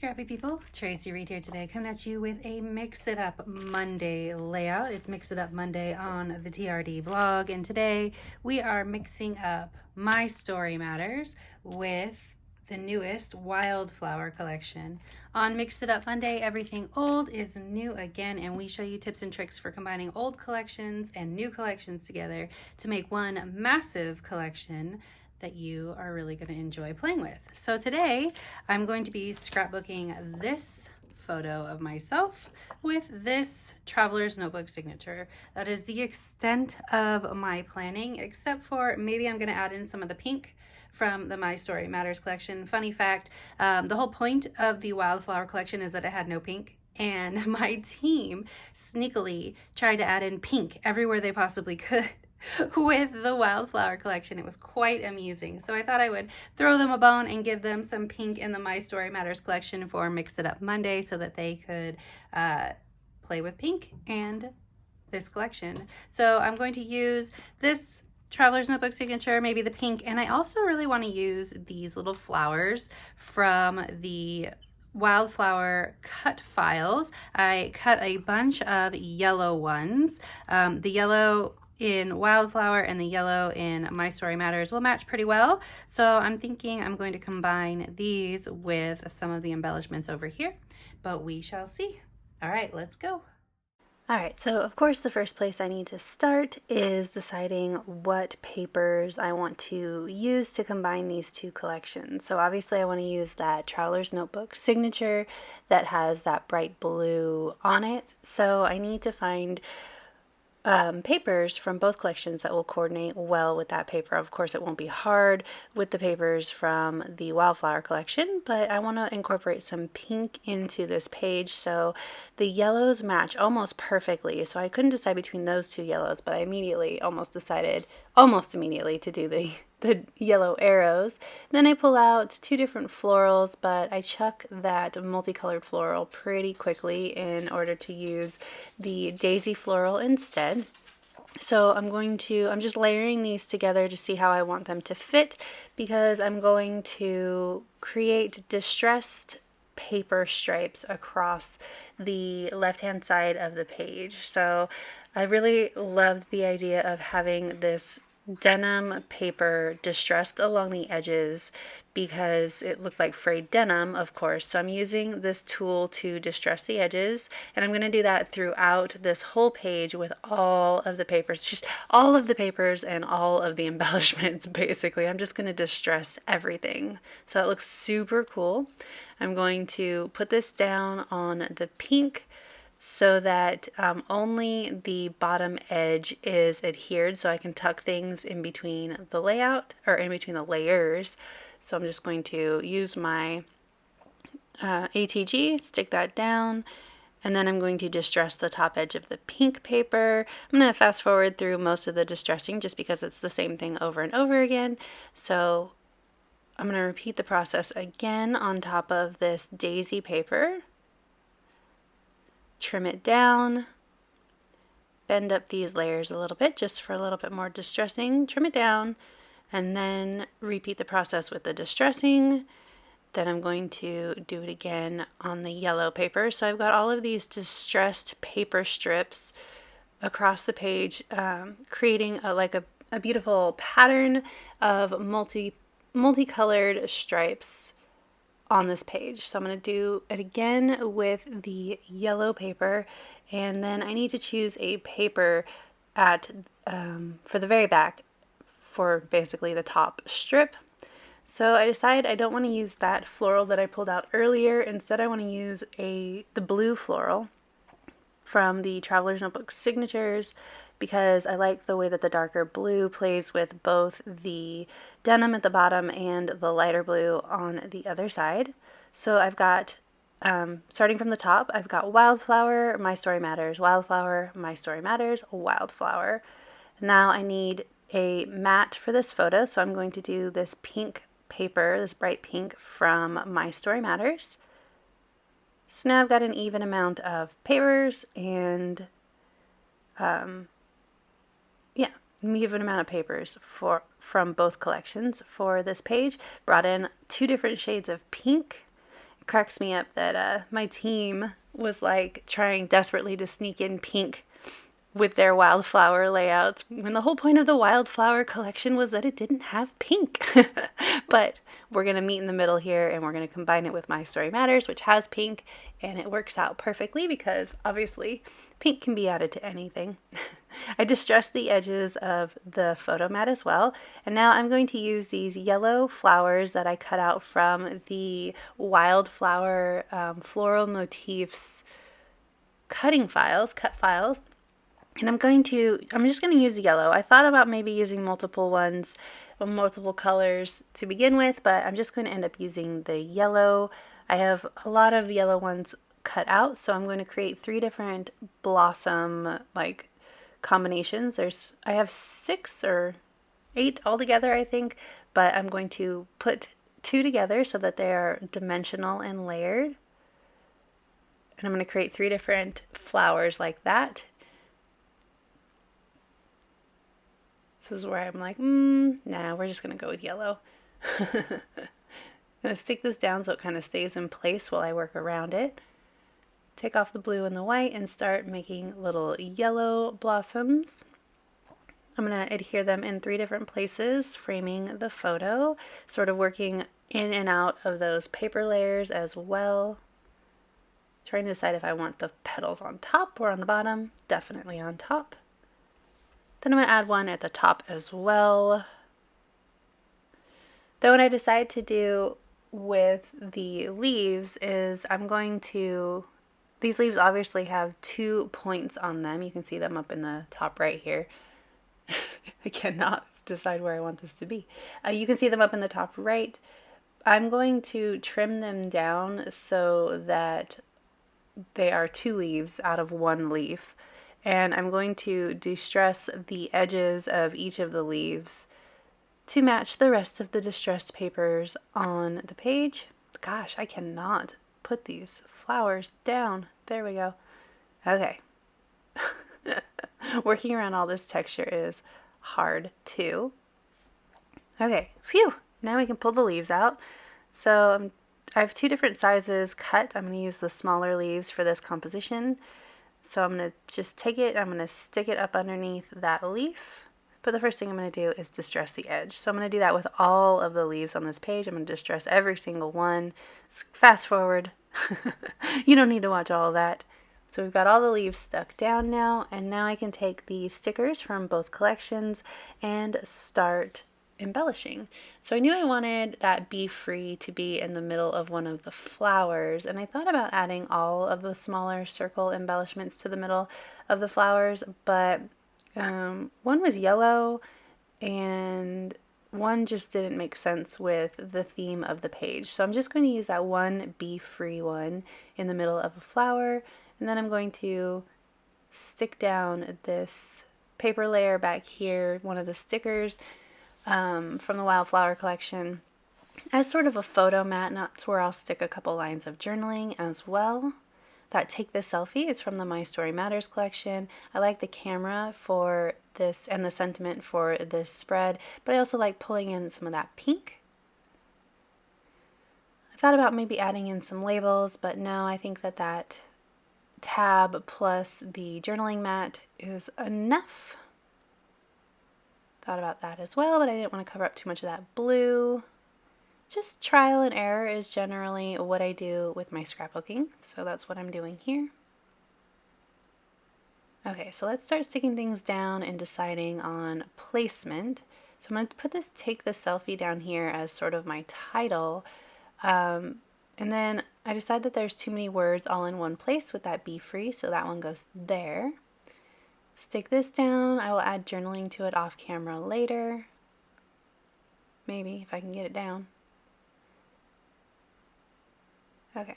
scrappy people, Tracy Reed here today, coming at you with a Mix It Up Monday layout. It's Mix It Up Monday on the TRD blog, and today we are mixing up My Story Matters with the newest Wildflower collection. On Mix It Up Monday, everything old is new again, and we show you tips and tricks for combining old collections and new collections together to make one massive collection that you are really going to enjoy playing with. So today I'm going to be scrapbooking this photo of myself with this traveler's notebook signature. That is the extent of my planning, except for maybe I'm going to add in some of the pink from the My Story Matters collection. Funny fact, the whole point of the Wildflower collection is that it had no pink, and my team sneakily tried to add in pink everywhere they possibly could with the Wildflower collection. It was quite amusing. So I thought I would throw them a bone and give them some pink in the My Story Matters collection for Mix It Up Monday so that they could play with pink and this collection. So I'm going to use this Traveler's Notebook signature, maybe the pink, and I also really want to use these little flowers from the Wildflower cut files. I cut a bunch of yellow ones. The yellow in Wildflower and the yellow in My Story Matters will match pretty well. So I'm thinking I'm going to combine these with some of the embellishments over here, but we shall see. All right, let's go. Alright, so of course the first place I need to start is deciding what papers I want to use to combine these two collections. So obviously I want to use that Traveler's Notebook signature that has that bright blue on it. So I need to find papers from both collections that will coordinate well with that paper. Of course, it won't be hard with the papers from the Wildflower collection, but I want to incorporate some pink into this page so the yellows match almost perfectly. So I couldn't decide between those two yellows, but I immediately decided almost immediately to do the yellow arrows. Then I pull out two different florals, but I chuck that multicolored floral pretty quickly in order to use the daisy floral instead. So I'm just layering these together to see how I want them to fit, because I'm going to create distressed paper stripes across the left-hand side of the page. So I really loved the idea of having this denim paper distressed along the edges because it looked like frayed denim, of course. So I'm using this tool to distress the edges, and I'm going to do that throughout this whole page with all of the papers, just all of the papers and all of the embellishments. Basically, I'm just going to distress everything. So that looks super cool. I'm going to put this down on the pink so that only the bottom edge is adhered, so I can tuck things in between the layout, or in between the layers. So I'm just going to use my ATG, stick that down, and then I'm going to distress the top edge of the pink paper. I'm going to fast forward through most of the distressing just because it's the same thing over and over again. So I'm going to repeat the process again on top of this daisy paper. Trim it down, bend up these layers a little bit just for a little bit more distressing, trim it down, and then repeat the process with the distressing. Then I'm going to do it again on the yellow paper. So I've got all of these distressed paper strips across the page, creating a beautiful pattern of multicolored stripes on this page. So I'm going to do it again with the yellow paper, and then I need to choose a paper at for the very back for basically the top strip. So I decided I don't want to use that floral that I pulled out earlier. Instead, I want to use the blue floral from the Traveler's Notebook signatures, because I like the way that the darker blue plays with both the denim at the bottom and the lighter blue on the other side. So I've got, starting from the top, I've got Wildflower, My Story Matters, Wildflower, My Story Matters, Wildflower. Now I need a matte for this photo, so I'm going to do this pink paper, this bright pink from My Story Matters. So now I've got an even amount of papers and an even amount of papers from both collections for this page. Brought in two different shades of pink, cracks me up that my team was like trying desperately to sneak in pink with their wildflower layouts when the whole point of the wildflower collection was that it didn't have pink. But we're going to meet in the middle here and we're going to combine it with My Story Matters, which has pink, and it works out perfectly because obviously pink can be added to anything. I distressed the edges of the photo mat as well, and now I'm going to use these yellow flowers that I cut out from the Wildflower floral motifs cut files, and I'm just going to use yellow. I thought about maybe using multiple ones, multiple colors to begin with, but I'm just going to end up using the yellow. I have a lot of yellow ones cut out, so I'm going to create 3 different blossom like combinations. I have 6 or 8 altogether, I think, but I'm going to put 2 together so that they are dimensional and layered. And I'm going to create 3 different flowers like that. This is where I'm like, nah, we're just going to go with yellow. I'm going to stick this down so it kind of stays in place while I work around it. Take off the blue and the white and start making little yellow blossoms. I'm going to adhere them in 3 different places, framing the photo, sort of working in and out of those paper layers as well. Trying to decide if I want the petals on top or on the bottom. Definitely on top. Then I'm going to add one at the top as well. Then what I decide to do with the leaves is these leaves obviously have 2 points on them. You can see them up in the top right here. I cannot decide where I want this to be. You can see them up in the top right. I'm going to trim them down so that they are 2 leaves out of 1 leaf. And I'm going to distress the edges of each of the leaves to match the rest of the distressed papers on the page. Gosh, I cannot put these flowers down. There we go. Okay. Working around all this texture is hard too. Okay, phew. Now we can pull the leaves out. So I have 2 different sizes cut. I'm going to use the smaller leaves for this composition. So I'm going to just take it, I'm going to stick it up underneath that leaf. But the first thing I'm going to do is distress the edge. So I'm going to do that with all of the leaves on this page. I'm going to distress every single one. Fast forward. You don't need to watch all of that. So we've got all the leaves stuck down now, and now I can take the stickers from both collections and start embellishing. So I knew I wanted that Be Free to be in the middle of one of the flowers, and I thought about adding all of the smaller circle embellishments to the middle of the flowers, but one was yellow and one just didn't make sense with the theme of the page. So I'm just going to use that one Be Free one in the middle of a flower, and then I'm going to stick down this paper layer back here, one of the stickers from the Wildflower collection, as sort of a photo mat, and that's where I'll stick a couple lines of journaling as well. That Take This Selfie is from the My Story Matters collection. I like the camera for this and the sentiment for this spread, but I also like pulling in some of that pink. I thought about maybe adding in some labels, but no, I think that tab plus the journaling mat is enough. Thought about that as well, but I didn't want to cover up too much of that blue. Just trial and error is generally what I do with my scrapbooking, so that's what I'm doing here. Okay, so let's start sticking things down and deciding on placement. So I'm going to put this Take This Selfie down here as sort of my title, and then I decide that there's too many words all in one place with that Be Free, so that one goes there. Stick this down. I will add journaling to it off camera later. Maybe, if I can get it down. Okay.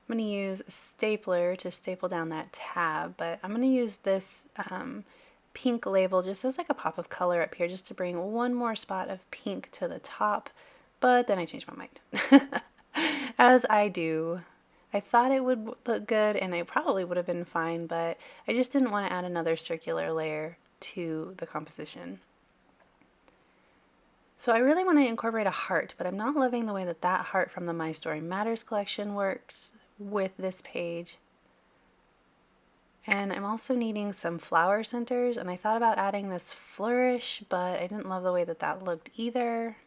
I'm going to use a stapler to staple down that tab, but I'm going to use this pink label just as like a pop of color up here, just to bring one more spot of pink to the top, but then I changed my mind. As I do. I thought it would look good, and I probably would have been fine, but I just didn't want to add another circular layer to the composition. So I really want to incorporate a heart, but I'm not loving the way that that heart from the My Story Matters collection works with this page. And I'm also needing some flower centers, and I thought about adding this flourish, but I didn't love the way that that looked either.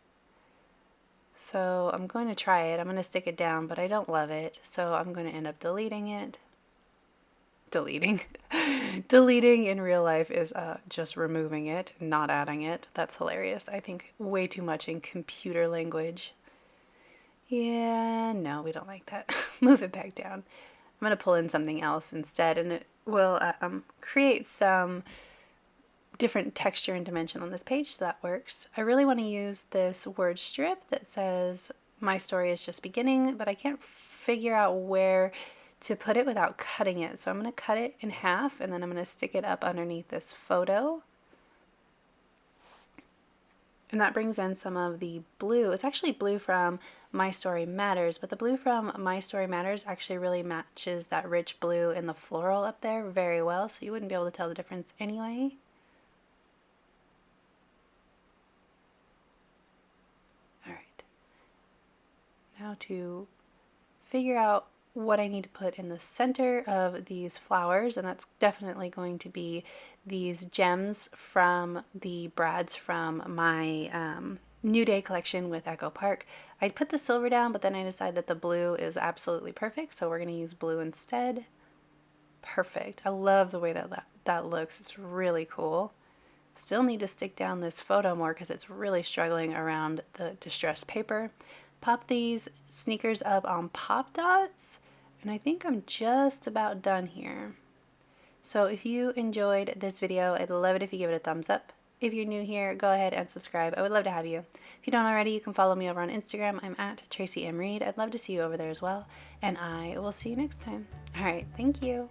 So I'm going to try it. I'm going to stick it down, but I don't love it, so I'm going to end up deleting it. Deleting. Deleting in real life is just removing it, not adding it. That's hilarious. I think way too much in computer language. Yeah, no, we don't like that. Move it back down. I'm going to pull in something else instead, and it will create some different texture and dimension on this page, so that works. I really want to use this word strip that says my story is just beginning, but I can't figure out where to put it without cutting it. So I'm going to cut it in half, and then I'm going to stick it up underneath this photo. And that brings in some of the blue. It's actually blue from My Story Matters, but the blue from My Story Matters actually really matches that rich blue in the floral up there very well, so you wouldn't be able to tell the difference anyway. All right. Now to figure out what I need to put in the center of these flowers, and that's definitely going to be these gems from the brads from my New Day collection with Echo Park. I put the silver down, but then I decided that the blue is absolutely perfect, so we're going to use blue instead. Perfect. I love the way that looks. It's really cool. Still need to stick down this photo more because it's really struggling around the distressed paper. Pop these sneakers up on pop dots, and I think I'm just about done here. So if you enjoyed this video, I'd love it if you give it a thumbs up. If you're new here, go ahead and subscribe. I would love to have you. If you don't already, you can follow me over on Instagram. I'm at Traci M. Reed. I'd love to see you over there as well, and I will see you next time. All right, thank you.